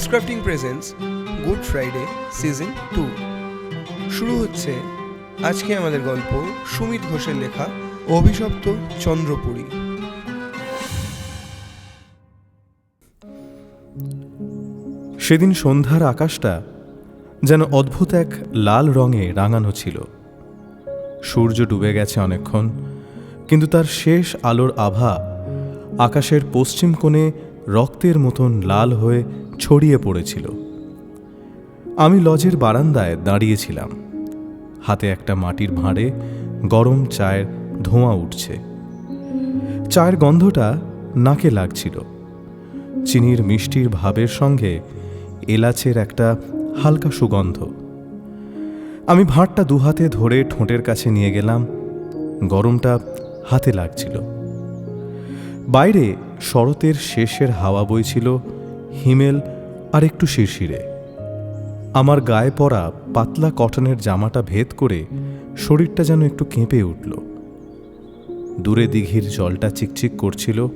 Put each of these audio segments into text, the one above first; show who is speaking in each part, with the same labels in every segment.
Speaker 1: Scripting presence good Friday season 2। শুরু হচ্ছে আজকে আমাদের গল্প সুমিত ঘোষের লেখা অভিশপ্ত চন্দ্রপুরী।
Speaker 2: সেদিন সন্ধ্যার আকাশটা যেন অদ্ভুত এক লাল রঙে রাঙানো ছিল। সূর্য ডুবে গেছে অনেকক্ষণ, কিন্তু তার শেষ আলোর আভা আকাশের পশ্চিম কোণে রক্তের মতন লাল হয়ে ছড়িয়ে পড়েছিল। আমি লজের বারান্দায় দাঁড়িয়েছিলাম, হাতে একটা মাটির ভাঁড়ে গরম চায়ের ধোঁয়া উঠছে। চায়ের গন্ধটা নাকে লাগছিল। চিনির মিষ্টির ভাবের সঙ্গে এলাচের একটা হালকা সুগন্ধ। আমি ভাঁড়টা দুহাতে ধরে ঠোঁটের কাছে নিয়ে গেলাম। গরমটা হাতে লাগছিল। বাইরে শরতের শেষের হাওয়া বইছিল হিমেল আর একটু শিরশিরে। আমার গায়ে পরা পাতলা কটনের জামাটা ভেদ করে শরীরটা যেন একটু কেঁপে উঠল। দূরে দিঘির জলটা চিকচিক করছিল।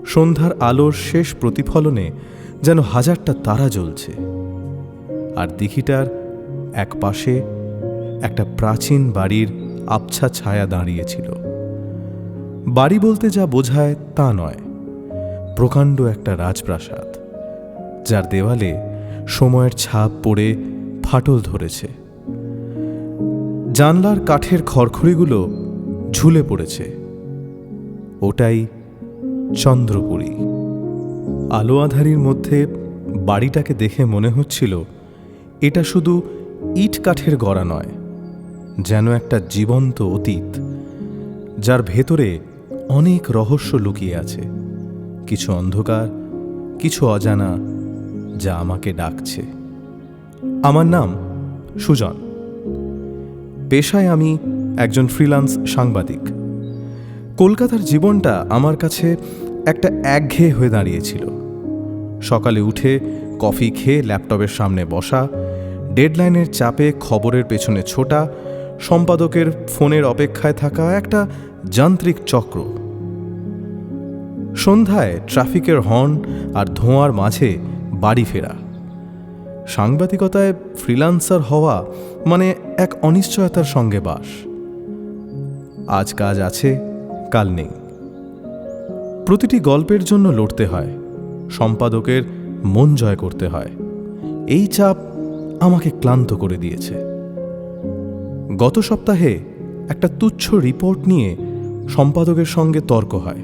Speaker 2: সন্ধ্যার আলোর শেষ প্রতিফলনে যেন হাজারটা তারা জ্বলছে। আর দিঘিটার এক পাশে একটা প্রাচীন বাড়ির আবছা ছায়া দাঁড়িয়েছিল। বাড়ি বলতে যা বোঝায় তা নয়, প্রকাণ্ড একটা রাজপ্রাসাদ, যার দেওয়ালে সময়ের ছাপ পড়ে ফাটল ধরেছে। জানলার কাঠের খড়খড়িগুলো ঝুলে পড়েছে। ওটাই চন্দ্রপুরী। আলো আঁধারির মধ্যে বাড়িটাকে দেখে মনে হচ্ছিল এটা শুধু ইট কাঠের গড়া নয়, যেন একটা জীবন্ত অতীত, যার ভেতরে অনেক রহস্য লুকিয়ে আছে। কিছু অন্ধকার, কিছু অজানা, যা আমাকে ডাকছে। আমার নাম সুজন। পেশায় আমি একজন ফ্রিল্যান্স সাংবাদিক। কলকাতার জীবনটা আমার কাছে একটা একঘেয়ে হয়ে দাঁড়িয়েছিল। সকালে উঠে কফি খেয়ে ল্যাপটপের সামনে বসা, ডেডলাইনের চাপে খবরের পেছনে ছোটা, সম্পাদকের ফোনের অপেক্ষায় থাকা একটা যান্ত্রিক চক্র। সন্ধ্যায় ট্রাফিকের হর্ন আর ধোঁয়ার মাঝে বাড়ি ফেরা। সাংবাদিকতায় ফ্রিল্যান্সার হওয়া মানে এক অনিশ্চয়তার সঙ্গে বাস। আজ কাজ আছে, কাল নেই। প্রতিটি গল্পের জন্য লড়তে হয়, সম্পাদকের মন জয় করতে হয়। এই চাপ আমাকে ক্লান্ত করে দিয়েছে। গত সপ্তাহে একটা তুচ্ছ রিপোর্ট নিয়ে সম্পাদকের সঙ্গে তর্ক হয়।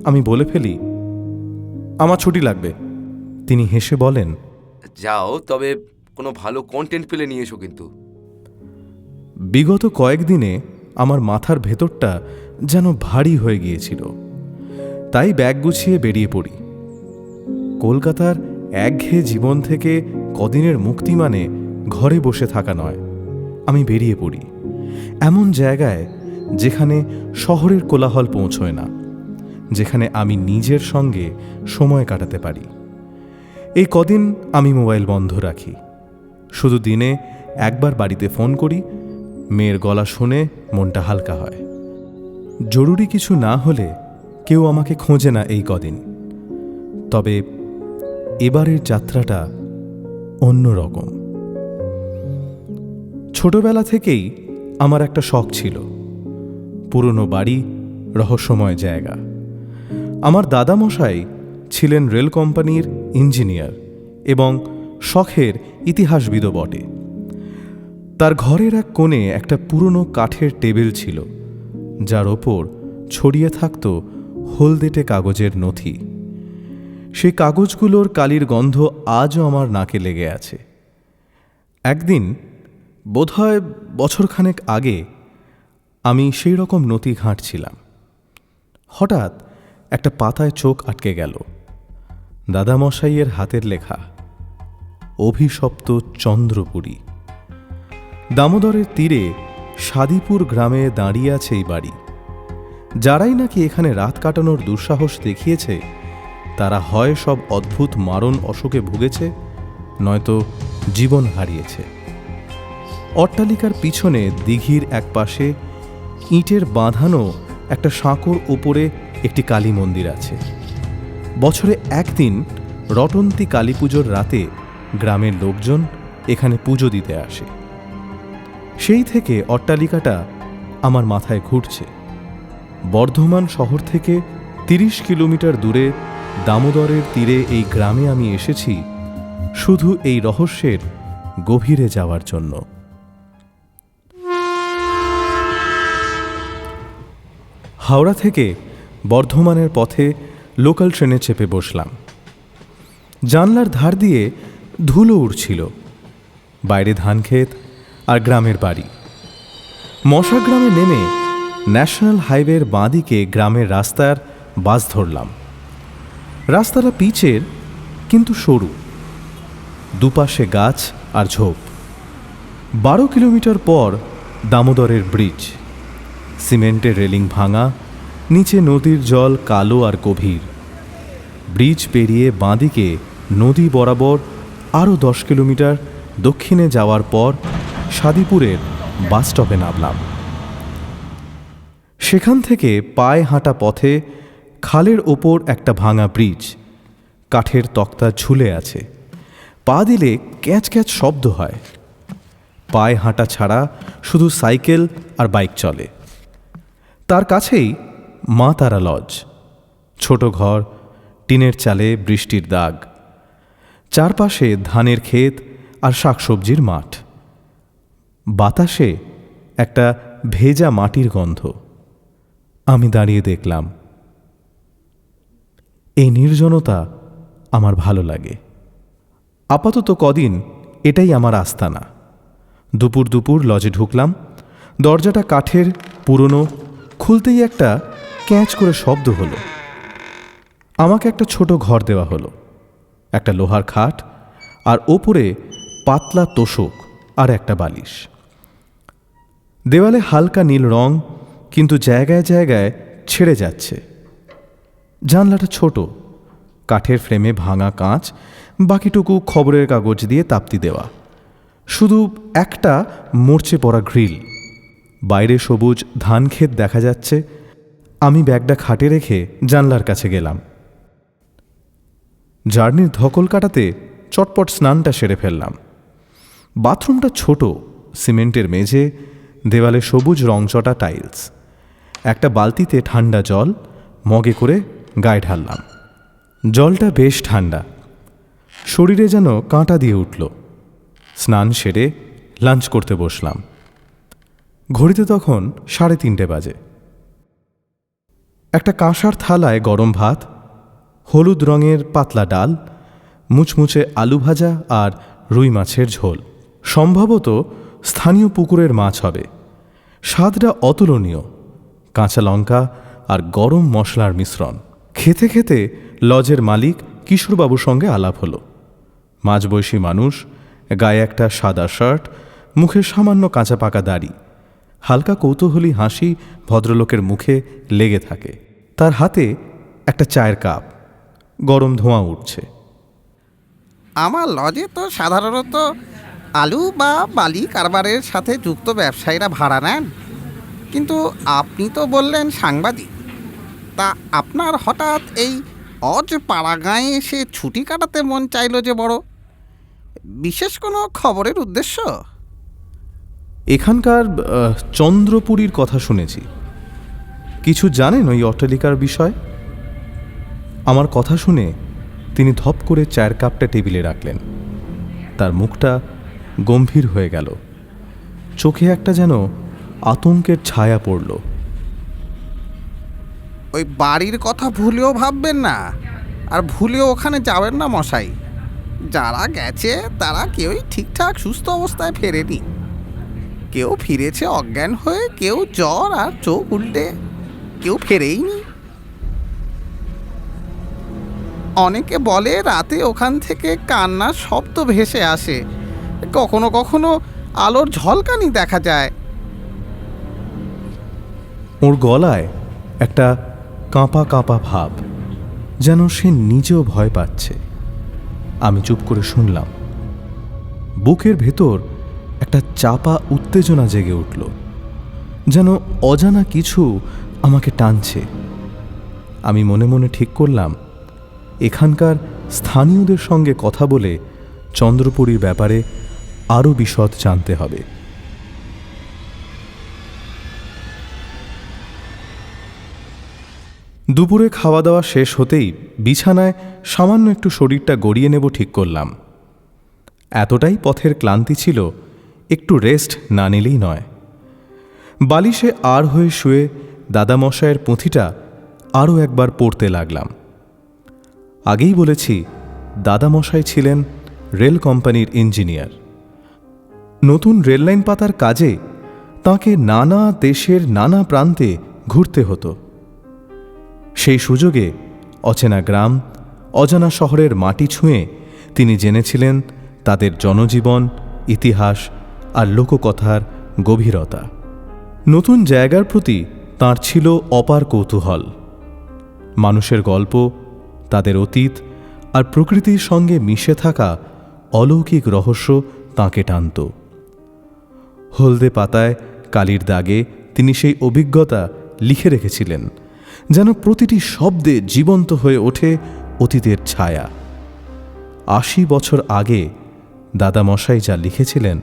Speaker 2: আমি বলে ফেলি, আমার ছুটি লাগবে। তিনি হেসে বলেন,
Speaker 3: যাও, তবে কোনো ভালো কন্টেন্ট পেলে নিয়ে এসো কিন্তু।
Speaker 2: বিগত কয়েকদিনে আমার মাথার ভেতরটা যেন ভারী হয়ে গিয়েছিল। তাই ব্যাগ গুছিয়ে বেরিয়ে পড়ি। কলকাতার একঘেয়ে জীবন থেকে কদিনের মুক্তি মানে ঘরে বসে থাকা নয়। আমি বেরিয়ে পড়ি এমন জায়গায় যেখানে শহরের কোলাহল পৌঁছয় না, যেখানে আমি নিজের সঙ্গে সময় কাটাতে পারি। এই কদিন আমি মোবাইল বন্ধ রাখি। শুধু দিনে একবার বাড়িতে ফোন করি। মেয়ের গলা শুনে মনটা হালকা হয়। জরুরি কিছু না হলে কেউ আমাকে খোঁজে না এই কদিন। তবে এবারের যাত্রাটা অন্যরকম। ছোটবেলা থেকেই আমার একটা শখ ছিল, পুরনো বাড়ি, রহস্যময় জায়গা। আমার দাদামশাই ছিলেন রেল কোম্পানির ইঞ্জিনিয়ার এবং শখের ইতিহাসবিদও বটে। তার ঘরের এক কোণে একটা পুরনো কাঠের টেবিল ছিল, যার ওপর ছড়িয়ে থাকত হলদেটে কাগজের নথি। সেই কাগজগুলোর কালির গন্ধ আজও আমার নাকে লেগে আছে। একদিন, বোধহয় বছরখানেক আগে, আমি সেই রকম নথি ঘাঁটছিলাম। হঠাৎ একটা পাতায় চোখ আটকে গেল। দাদামশাইয়ের হাতের লেখা, অভিশপ্ত চন্দ্রপুরী। দামোদরের তীরে সাদিপুর গ্রামে দাঁড়িয়ে আছে এই বাড়ি। যারাই নাকি এখানে রাত কাটানোর দুঃসাহস দেখিয়েছে, তারা হয় সব অদ্ভুত মারণ অসুখে ভুগেছে, নয়তো জীবন হারিয়েছে। অট্টালিকার পিছনে দিঘির এক পাশে ইটের বাঁধানো একটা সাঁকোর উপরে একটি কালী মন্দির আছে। বছরে একদিন রটন্তী কালী পুজোর রাতে গ্রামের লোকজন এখানে পুজো দিতে আসে। সেই থেকে অট্টালিকাটা আমার মাথায় ঘুরছে। বর্ধমান শহর থেকে ৩০ কিলোমিটার দূরে দামোদরের তীরে এই গ্রামে আমি এসেছি শুধু এই রহস্যের গভীরে যাওয়ার জন্য। হাওড়া থেকে বর্ধমানের পথে লোকাল ট্রেনে চেপে বসলাম। জানলার ধার দিয়ে ধুলো উড়ছিল। বাইরে ধানক্ষেত আর গ্রামের বাড়ি। মশাগ্রামে নেমে ন্যাশনাল হাইওয়ের বাঁদিকে গ্রামের রাস্তার বাস ধরলাম। রাস্তাটা পিচের কিন্তু সরু, দুপাশে গাছ আর ঝোপ। 12 কিলোমিটার পর দামোদরের ব্রিজ। সিমেন্টের রেলিং ভাঙা, নিচে নদীর জল কালো আর গভীর। ব্রিজ পেরিয়ে বাঁদিকে নদী বরাবর আরও 10 কিলোমিটার দক্ষিণে যাওয়ার পর সাদিপুরের বাসস্টপে নামলাম। সেখান থেকে পায়ে হাঁটা পথে খালের ওপর একটা ভাঙা ব্রিজ। কাঠের তক্তা ঝুলে আছে। পা দিলে ক্যাঁচ ক্যাঁচ শব্দ হয়। পায়ে হাঁটা ছাড়া শুধু সাইকেল আর বাইক চলে। তার কাছেই মা তারা লজ। ছোট ঘর, টিনের চালে বৃষ্টির দাগ। চারপাশে ধানের ক্ষেত আর শাকসবজির মাঠ। বাতাসে একটা ভেজা মাটির গন্ধ। আমি দাঁড়িয়ে দেখলাম। এই নির্জনতা আমার ভালো লাগে। আপাতত কদিন এটাই আমার আস্তানা। দুপুর দুপুর লজে ঢুকলাম। দরজাটা কাঠের, পুরনো। খুলতেই একটা ক্যাঁচ করে শব্দ হলো। আমাকে একটা ছোট ঘর দেওয়া হলো। একটা লোহার খাট আর ওপরে পাতলা তোশক আর একটা বালিশ। দেওয়ালে হালকা নীল রং, কিন্তু জায়গায় জায়গায় ছেড়ে যাচ্ছে। জানলাটা ছোট, কাঠের ফ্রেমে ভাঙা কাঁচ, বাকিটুকু খবরের কাগজ দিয়ে তাপ্তি দেওয়া। শুধু একটা মরচে পড়া গ্রিল। বাইরে সবুজ ধানক্ষেত দেখা যাচ্ছে। আমি ব্যাগটা খাটে রেখে জানলার কাছে গেলাম। জার্নির ধকল কাটাতে চটপট স্নানটা সেরে ফেললাম। বাথরুমটা ছোট, সিমেন্টের মেঝে, দেওয়ালে সবুজ রংচটা টাইলস। একটা বালতিতে ঠান্ডা জল মগে করে গায়ে ঢাললাম। জলটা বেশ ঠান্ডা। শরীরে যেন কাঁটা দিয়ে উঠল। স্নান সেরে লাঞ্চ করতে বসলাম। ঘড়িতে তখন 3:30 বাজে। একটা কাঁসার থালায় গরম ভাত, হলুদ রঙের পাতলা ডাল, মুচমুচে আলু ভাজা আর রুই মাছের ঝোল। সম্ভবত স্থানীয় পুকুরের মাছ হবে। স্বাদটা অতুলনীয়। কাঁচা লঙ্কা আর গরম মশলার মিশ্রণ। খেতে খেতে লজের মালিক কিশোরবাবুর সঙ্গে আলাপ হলো। মাঝবয়সী মানুষ, গায়ে একটা সাদা শার্ট, মুখে সামান্য কাঁচা পাকা দাড়ি। হালকা কৌতূহলী হাসি ভদ্রলোকের মুখে লেগে থাকে। তার হাতে একটা চায়ের কাপ। গরম ধোঁয়া উঠছে।
Speaker 4: আমার লজে তো সাধারণত আলু বা বালি কারবারের সাথে যুক্ত ব্যবসায়ীরা ভাড়া নেন, কিন্তু আপনি তো বললেন সাংবাদিক। তা আপনার হঠাৎ এই অজ পাড়াগাঁয়ে এসে ছুটি কাটাতে মন চাইলো যে বড়? বিশেষ কোনো খবরের উদ্দেশ্য?
Speaker 2: এখানকার চন্দ্রপুরীর কথা শুনেছি। কিছু জানেন ওই অট্টালিকার বিষয়? আমার কথা শুনে তিনি ধপ করে চায়ের কাপটা টেবিলে রাখলেন। তার মুখটা গম্ভীর হয়ে গেল। চোখে একটা যেন আতঙ্কের ছায়া পড়ল।
Speaker 4: ওই বাড়ির কথা ভুলেও ভাববেন না, আর ভুলেও ওখানে যাবেন না মশাই। যারা গেছে তারা কেউই ঠিকঠাক সুস্থ অবস্থায় ফেরেনি। কেউ ফিরেছে অজ্ঞান হয়ে, কেউ জ্বর আর চোখ উল্টে, কেউ ফেরেইনি। অনেকে বলে রাতে ওখান থেকে কান্নার শব্দ ভেসে আসে, কখনো কখনো আলোর ঝলকানি দেখা যায়।
Speaker 2: ওর গলায় একটা কাঁপা কাঁপা ভাব, যেন সে নিজেও ভয় পাচ্ছে। আমি চুপ করে শুনলাম। বুকের ভেতর একটা চাপা উত্তেজনা জেগে উঠল, যেন অজানা কিছু আমাকে টানছে। আমি মনে মনে ঠিক করলাম, এখানকার স্থানীয়দের সঙ্গে কথা বলে চন্দ্রপুরীর ব্যাপারে আরও বিশদ জানতে হবে। দুপুরে খাওয়া দাওয়া শেষ হতেই বিছানায় সামান্য একটু শরীরটা গড়িয়ে নেব ঠিক করলাম। এতটাই পথের ক্লান্তি ছিল, একটু রেস্ট না নিলেই নয়। বালিশে আর হয়ে শুয়ে দাদামশায়ের পুঁথিটা আরও একবার পড়তে লাগলাম। আগেই বলেছি, দাদামশাই ছিলেন রেল কোম্পানির ইঞ্জিনিয়ার। নতুন রেললাইন পাতার কাজে তাঁকে নানা দেশের নানা প্রান্তে ঘুরতে হতো। সেই সুযোগে অচেনা গ্রাম, অজানা শহরের মাটি ছুঁয়ে তিনি জেনেছিলেন তাদের জনজীবন, ইতিহাস আর লোককথার গভীরতা। নতুন জায়গার প্রতি তাঁর ছিল অপার কৌতূহল। মানুষের গল্প, তাদের অতীত আর প্রকৃতির সঙ্গে মিশে থাকা অলৌকিক রহস্য তাঁকে টানত। হলদে পাতায় কালির দাগে তিনি সেই অভিজ্ঞতা লিখে রেখেছিলেন, যেন প্রতিটি শব্দে জীবন্ত হয়ে ওঠে অতীতের ছায়া। ৮০ বছর আগে দাদামশাই যা লিখেছিলেন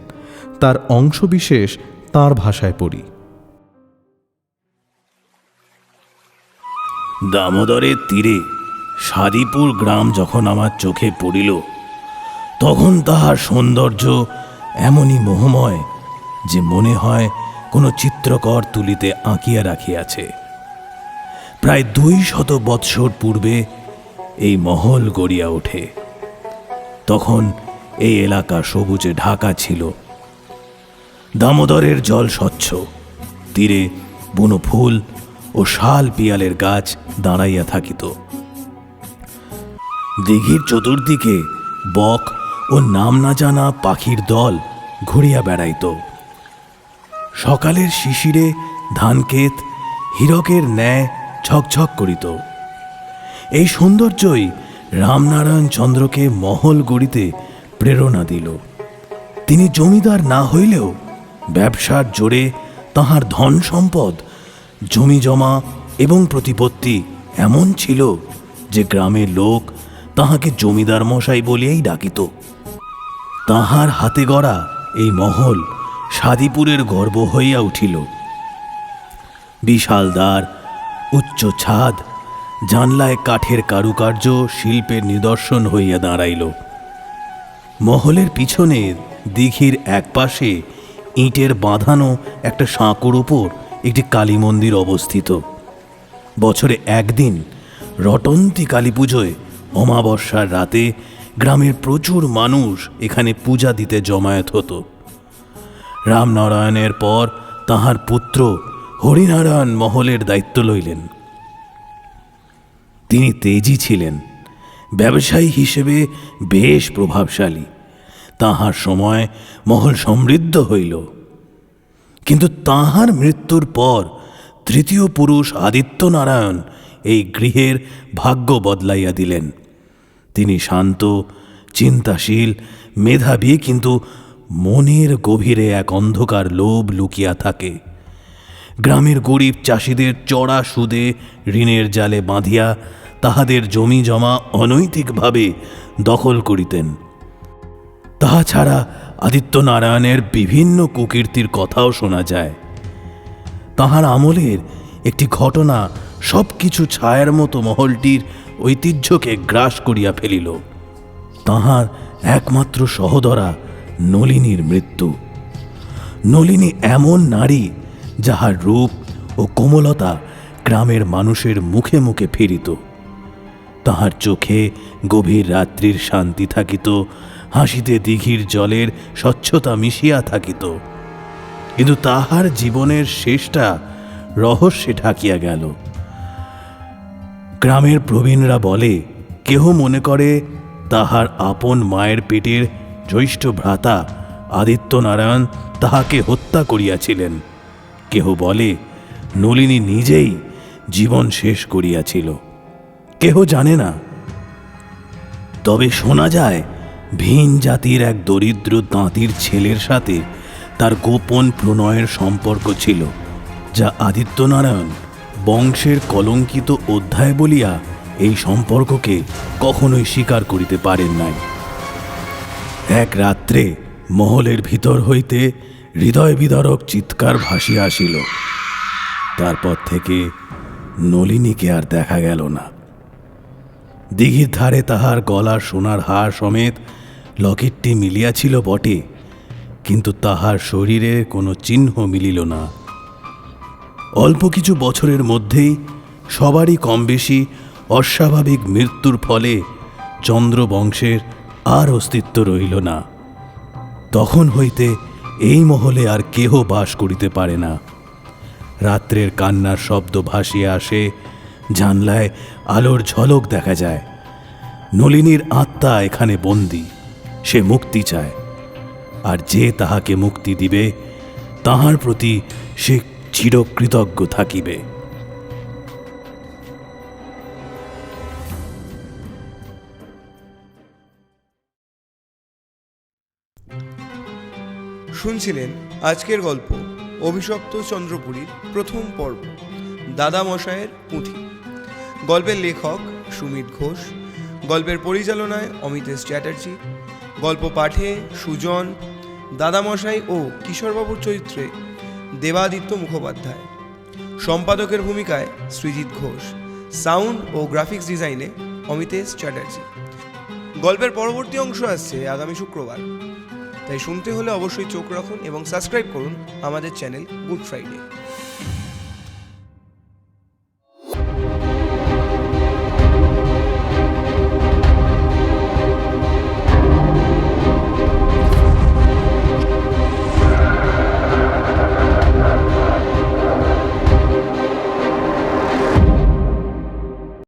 Speaker 2: তার অংশবিশেষ তাঁর ভাষায় পড়ি।
Speaker 5: দামোদরের তীরে সাদিপুর গ্রাম যখন আমার চোখে পড়িল, তখন তাহার সৌন্দর্য এমনই মোহময় যে মনে হয় কোনো চিত্রকর তুলিতে আঁকিয়া রাখিয়াছে। প্রায় 200 বৎসর পূর্বে এই মহল গড়িয়া ওঠে। তখন এই এলাকা সবুজে ঢাকা ছিল। দামোদরের জল স্বচ্ছ, তীরে বুনো ফুল ও শাল পিয়ালের গাছ দাঁড়াইয়া থাকিত। দিঘির চতুর্দিকে বক ও নাম না জানা পাখির দল ঘুরিয়া বেড়াইত। সকালের শিশিরে ধানক্ষেত হীরকের ন্যায় ঝকঝক করিত। এই সৌন্দর্যই রামনারায়ণ চন্দ্রকে মহল গড়িতে প্রেরণা দিল। তিনি জমিদার না হইলেও ব্যবসার জোরে তাহার ধন সম্পদ, জমি জমা এবং প্রতিপত্তি এমন ছিল যে গ্রামের লোক তাহাকে জমিদার মশাই বলিয়াই ডাকিত। তাহার হাতে গড়া এই মহল সাদিপুরের গর্ব হইয়া উঠিল। বিশাল দ্বার, উচ্চ ছাদ, জানলায় কাঠের কারুকার্য শিল্পের নিদর্শন হইয়া দাঁড়াইল। মহলের পিছনে দিঘির একপাশে ইটের বাঁধানো একটা সাঁকোর উপর একটি কালী মন্দির অবস্থিত। বছরে একদিন রটন্তী কালী পুজোয় অমাবস্যার রাতে গ্রামের প্রচুর মানুষ এখানে পূজা দিতে জমায়েত হতো। রামনারায়ণের পর তাহার পুত্র হরিনারায়ণ মহলের দায়িত্ব লইলেন। তিনি তেজি ছিলেন, ব্যবসায়ী হিসেবে বেশ প্রভাবশালী। তাহার সময় মহল সমৃদ্ধ হইল। কিন্তু তাহার মৃত্যুর পর তৃতীয় পুরুষ আদিত্যনারায়ণ এই গৃহের ভাগ্য বদলাইয়া দিলেন। তিনি শান্ত, চিন্তাশীল, মেধাবী, কিন্তু মনের গভীরে এক অন্ধকার লোভ লুকিয়া থাকে। গ্রামের গরিব চাষিদের চড়া সুদে ঋণের জালে বাঁধিয়া তাহাদের জমি জমা অনৈতিকভাবে দখল করিতেন। তাহা ছাড়া আদিত্যনারায়ণের বিভিন্ন কুকীর্তির কথাও শোনা যায়। তাহার আমলের একটি ঘটনা সব কিছু ছায়ার মতো মহলটির ঐতিহ্যকে গ্রাস করিয়া ফেলিল। তাহার একমাত্র সহোদরা নলিনীর মৃত্যু। নলিনী এমন নারী যাহার রূপ ও কোমলতা গ্রামের মানুষের মুখে মুখে ফিরিত। তাহার চোখে গভীর রাত্রির শান্তি থাকিত, হাসিতে দিঘির জলের স্বচ্ছতা মিশিয়া থাকিত। কিন্তু তাহার জীবনের শেষটা রহস্যে ঢাকিয়া গেল। গ্রামের প্রবীণরা বলে, কেহ মনে করে তাহার আপন মায়ের পেটের জ্যৈষ্ঠ ভ্রাতা আদিত্যনারায়ণ তাহাকে হত্যা করিয়াছিলেন। কেহ বলে নলিনী নিজেই জীবন শেষ করিয়াছিল। কেহ জানে না। তবে শোনা যায় ভিন জাতির এক দরিদ্র তাঁতির ছেলের সাথে তার গোপন প্রণয়ের সম্পর্ক ছিল, যা আদিত্যনারায়ণ বংশের কলঙ্কিত অধ্যায় বলিয়া এই সম্পর্ককে কখনোই স্বীকার করিতে পারেন নাই। এক রাত্রে মহলের ভিতর হইতে হৃদয় বিদারক চিৎকার ভাসিয়া আসিল। তারপর থেকে নলিনীকে আর দেখা গেল না। দিঘির ধারে তাহার গলার সোনার হার সমেত লকেটটি মিলিয়াছিল বটে, কিন্তু তাহার শরীরে কোনো চিহ্ন মিলিল না। অল্প কিছু বছরের মধ্যেই সবারই কম বেশি অস্বাভাবিক মৃত্যুর ফলে চন্দ্রবংশের আর অস্তিত্ব রইল না। তখন হইতে এই মহলে আর কেহ বাস করিতে পারে না। রাত্রের কান্নার শব্দ ভাসিয়া আসে, জানলায় আলোর ঝলক দেখা যায়। নলিনীর আত্মা এখানে বন্দী, সে মুক্তি চায়, আর যে তাহাকে মুক্তি দিবে তাহার প্রতি সে চিরকৃতজ্ঞ থাকিবে।
Speaker 1: শুনছিলেন আজকের গল্প অভিশপ্ত চন্দ্রপুরীর প্রথম পর্ব, দাদামশায়ের পুঁথি। গল্পের লেখক সুমিত ঘোষ, গল্পের পরিচালনায় অমিতেশ চ্যাটার্জি, গল্প পাঠে সুজন, দাদামশাই ও কিশোরবাবুর চরিত্রে দেবাদিত্য মুখোপাধ্যায়, সম্পাদকের ভূমিকায় Srijit Ghosh, sound oh graphics ডিজাইনে অমিতেশ চ্যাটার্জি। গল্পের পরবর্তী অংশ আসছে আগামী শুক্রবার, তাই শুনতে হলে অবশ্যই চোখ রাখুন এবং সাবস্ক্রাইব করুন আমাদের চ্যানেল গুড ফ্রাইডে।